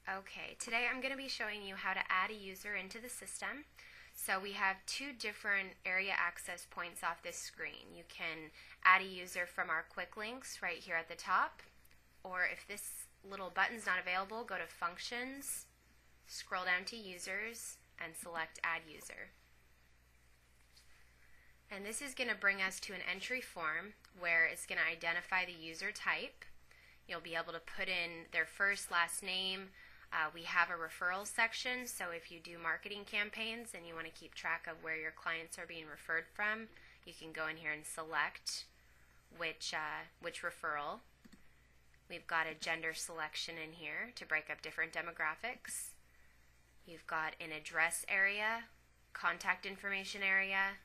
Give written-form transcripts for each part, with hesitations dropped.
Okay, today I'm going to be showing you how to add a user into the system. So we have two different area access points off this screen. You can add a user from our quick links right here at the top, or if this little button's not available, go to Functions, scroll down to Users, and select Add User. And this is going to bring us to an entry form where it's going to identify the user type. You'll be able to put in their first, last name. We have a referral section, so if you do marketing campaigns and you want to keep track of where your clients are being referred from, you can go in here and select which referral. We've got a gender selection in here to break up different demographics. You've got an address area, contact information area,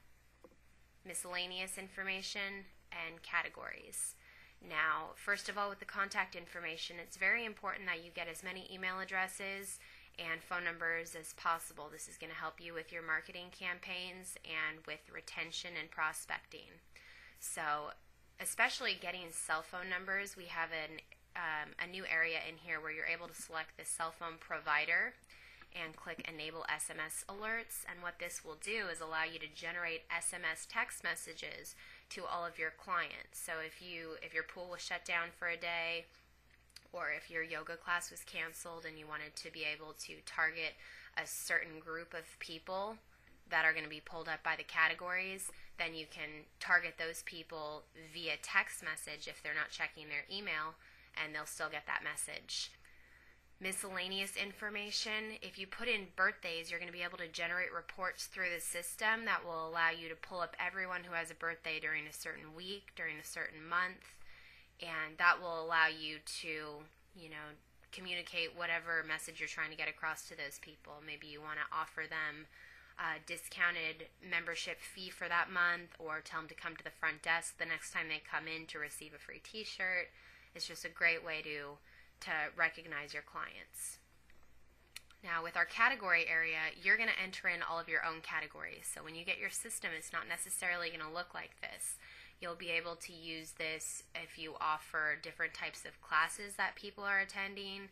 miscellaneous information, and categories. Now, first of all, with the contact information, it's very important that you get as many email addresses and phone numbers as possible. This is going to help you with your marketing campaigns and with retention and prospecting. So, especially getting cell phone numbers, we have a new area in here where you're able to select the cell phone provider and click Enable SMS Alerts, and what this will do is allow you to generate SMS text messages to all of your clients. So if your pool was shut down for a day, or if your yoga class was canceled and you wanted to be able to target a certain group of people that are going to be pulled up by the categories, then you can target those people via text message if they're not checking their email, and they'll still get that message. Miscellaneous information, if you put in birthdays, you're going to be able to generate reports through the system that will allow you to pull up everyone who has a birthday during a certain week, during a certain month, and that will allow you to, communicate whatever message you're trying to get across to those people. Maybe you want to offer them a discounted membership fee for that month, or tell them to come to the front desk the next time they come in to receive a free t-shirt. It's just a great way to recognize your clients. Now with our category area, you're going to enter in all of your own categories. So when you get your system, it's not necessarily going to look like this. You'll be able to use this if you offer different types of classes that people are attending.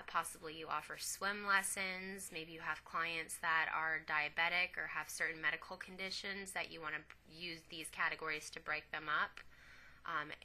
Possibly you offer swim lessons. Maybe you have clients that are diabetic or have certain medical conditions that you want to use these categories to break them up.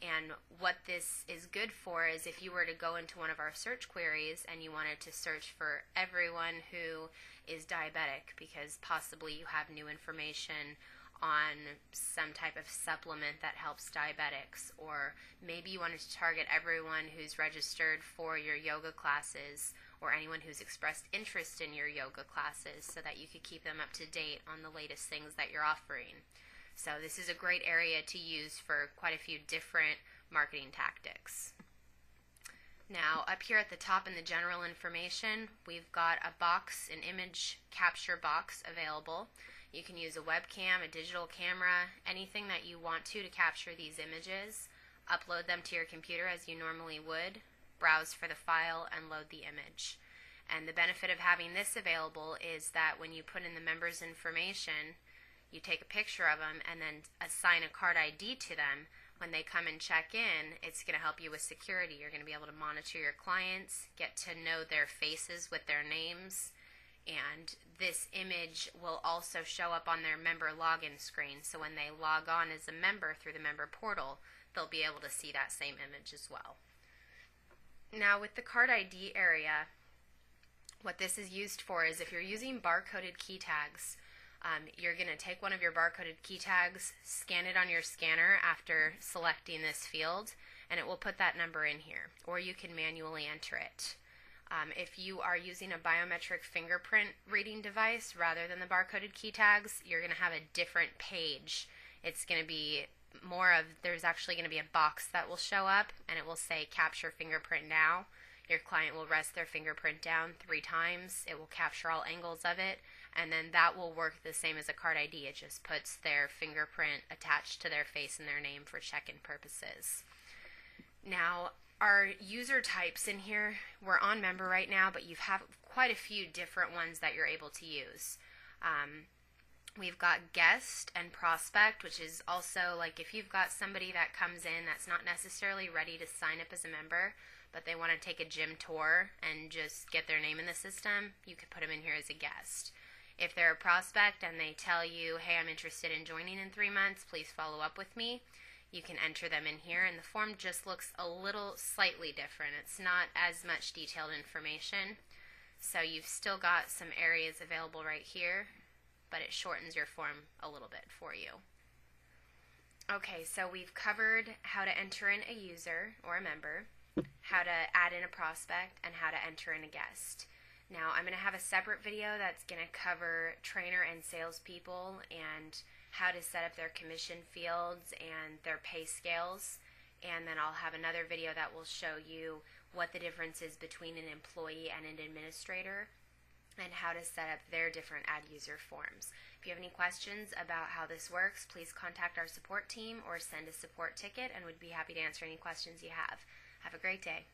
And what this is good for is if you were to go into one of our search queries and you wanted to search for everyone who is diabetic because possibly you have new information on some type of supplement that helps diabetics, or maybe you wanted to target everyone who's registered for your yoga classes or anyone who's expressed interest in your yoga classes so that you could keep them up to date on the latest things that you're offering. So this is a great area to use for quite a few different marketing tactics. Now up here at the top in the general information, we've got a box, an image capture box available. You can use a webcam, a digital camera, anything that you want to capture these images. Upload them to your computer as you normally would, browse for the file, and load the image. And the benefit of having this available is that when you put in the member's information, you take a picture of them and then assign a card ID to them. When they come and check in, it's going to help you with security. You're going to be able to monitor your clients, get to know their faces with their names, and this image will also show up on their member login screen. So when they log on as a member through the member portal, they'll be able to see that same image as well. Now with the card ID area, what this is used for is if you're using barcoded key tags, you're going to take one of your barcoded key tags, scan it on your scanner after selecting this field, and it will put that number in here, or you can manually enter it. If you are using a biometric fingerprint reading device rather than the barcoded key tags, you're going to have a different page. It's going to be there's actually going to be a box that will show up, and it will say capture fingerprint now. Your client will rest their fingerprint down 3 times. It will capture all angles of it, and then that will work the same as a card ID. It just puts their fingerprint attached to their face and their name for check-in purposes. Now, our user types in here, we're on member right now, but you have quite a few different ones that you're able to use. We've got guest and prospect, which is also like if you've got somebody that comes in that's not necessarily ready to sign up as a member, but they want to take a gym tour and just get their name in the system, you could put them in here as a guest. If they're a prospect and they tell you, hey, I'm interested in joining in 3 months, please follow up with me, you can enter them in here, and the form just looks a little slightly different. It's not as much detailed information, so you've still got some areas available right here, but it shortens your form a little bit for you. Okay, so we've covered how to enter in a user or a member, how to add in a prospect, and how to enter in a guest. Now, I'm going to have a separate video that's going to cover trainer and salespeople and how to set up their commission fields and their pay scales. And then I'll have another video that will show you what the difference is between an employee and an administrator and how to set up their different ad user forms. If you have any questions about how this works, please contact our support team or send a support ticket, and we'd be happy to answer any questions you have. Have a great day.